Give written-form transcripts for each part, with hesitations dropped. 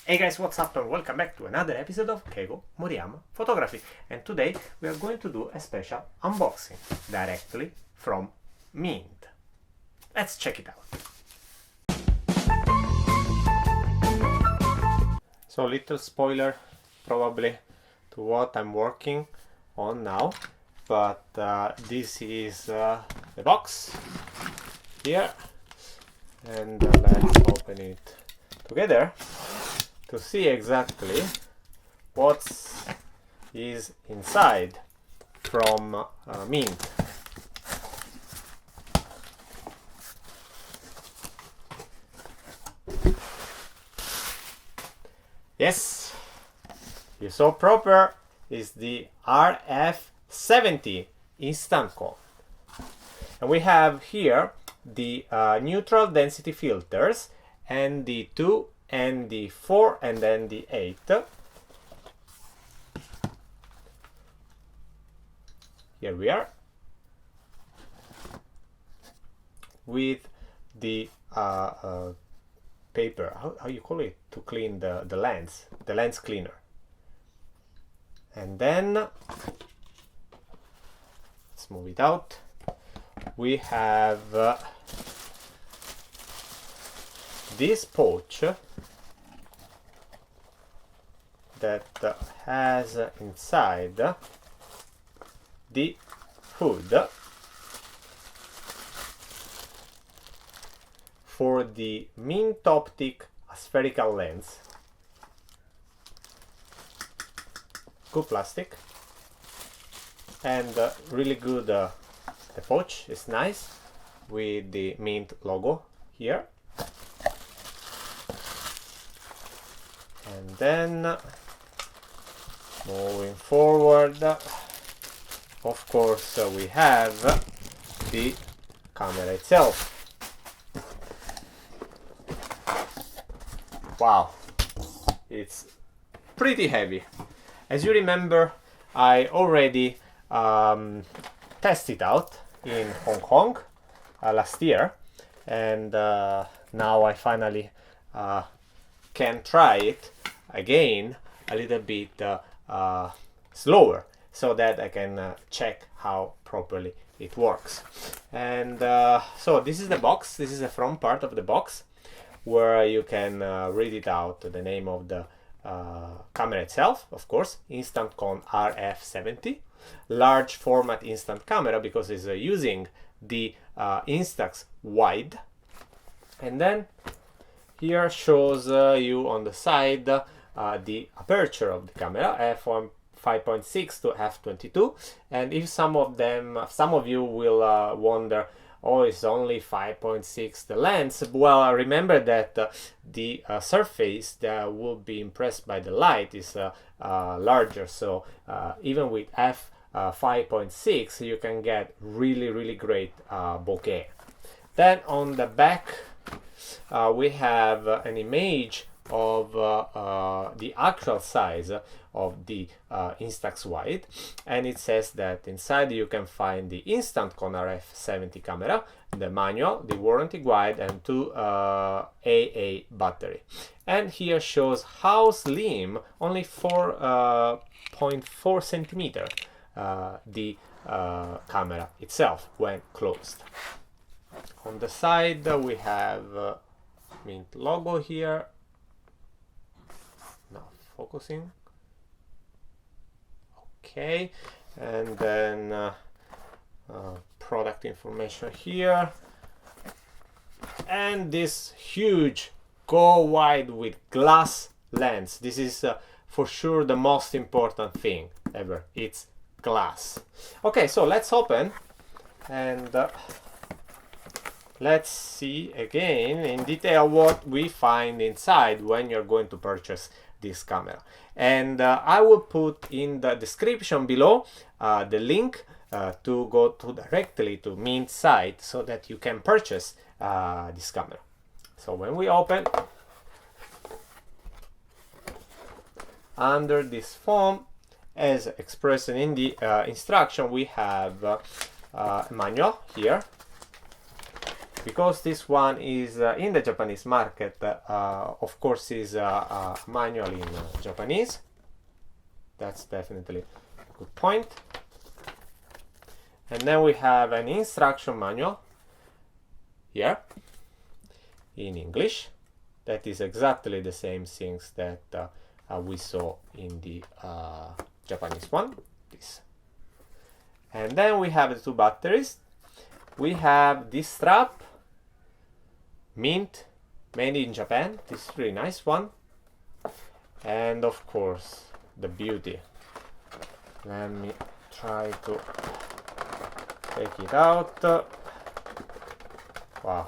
Hey guys, what's up and welcome back to another episode of Keigo Moriyama Photography. And today we are going to do a special unboxing directly from Mint. Let's check it out. So little spoiler probably to what I'm working on now, but this is the box here, and let's open it together to see exactly what is inside from Mint. Yes, you saw proper, is the RF70 InstantKon. And we have here the neutral density filters and the 2 and the 4 and then the 8. Here we are with the paper, how you call it, to clean the lens cleaner. And then let's move it out. We have this pouch that has inside the hood for the Mint Optic spherical lens. Good plastic and really good. The pouch is nice with the Mint logo here. And then moving forward, of course, we have the camera itself. Wow, it's pretty heavy. As you remember, I already tested out in Hong Kong last year, and now I finally can try it again a little bit slower, so that I can check how properly it works. And so this is the box. This is the front part of the box, where you can read it out, the name of the camera itself, of course, InstantKon RF70, large format instant camera, because it's using the instax wide. And then here shows you on the side the aperture of the camera, f1.5.6 to f22. And if some of you will wonder, oh, it's only 5.6 the lens. Well, remember that the surface that will be impressed by the light is larger. So even with f5.6, you can get really great bokeh. Then on the back, we have an image of the actual size of the Instax wide, and it says that inside you can find the InstantKon RF70 camera, the manual, the warranty guide, and 2 AA battery. And here shows how slim, only 4.4 centimeter, the camera itself when closed. On the side we have Mint logo here. Not focusing. Okay, and then product information here, and this huge go wide with glass lens. This is for sure the most important thing ever. It's glass. Okay, so let's open and let's see again in detail what we find inside when you're going to purchase this camera. And I will put in the description below the link to go directly to Mint site, so that you can purchase this camera. So when we open, under this foam, as expressed in the instruction, we have a manual here because this one is in the Japanese market, of course is manual in Japanese. That's definitely a good point. And then we have an instruction manual here in English. That is exactly the same things that we saw in the Japanese one. This. And then we have the two batteries. We have this strap, mint, made in Japan. This is a really nice one. And of course, the beauty. Let me try to take it out. Wow.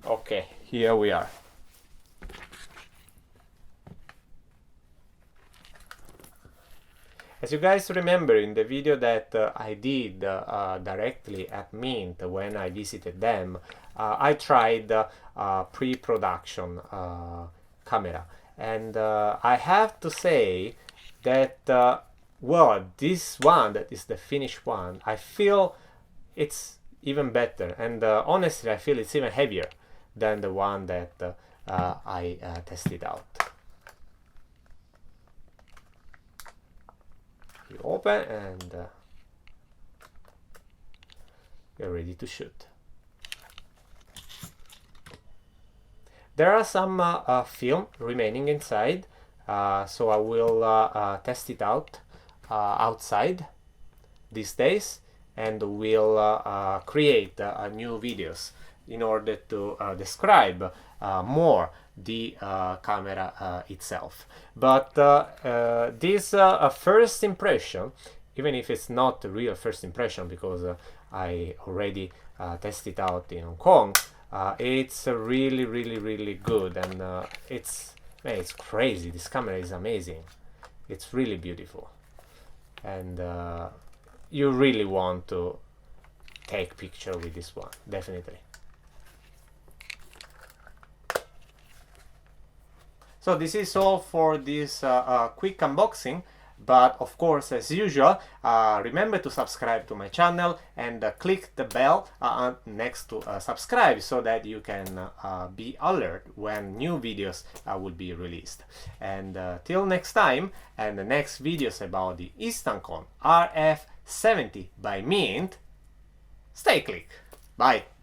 Okay, here we are. As you guys remember in the video that I did directly at Mint when I visited them, I tried pre-production camera, and I have to say that well, this one, that is the finished one, I feel it's even better, and honestly I feel it's even heavier than the one that I tested out. You open and you're ready to shoot. There are some film remaining inside, so I will test it out outside these days, and will create new videos in order to describe more the camera itself. But this first impression, even if it's not a real first impression because I already tested out in Hong Kong, it's really good, and it's crazy. This camera is amazing. It's really beautiful, and you really want to take picture with this one, definitely. So this is all for this quick unboxing, but of course, as usual, remember to subscribe to my channel and click the bell next to subscribe, so that you can be alert when new videos will be released. And till next time, and the next videos about the InstantKon RF70 by Mint, stay click. Bye.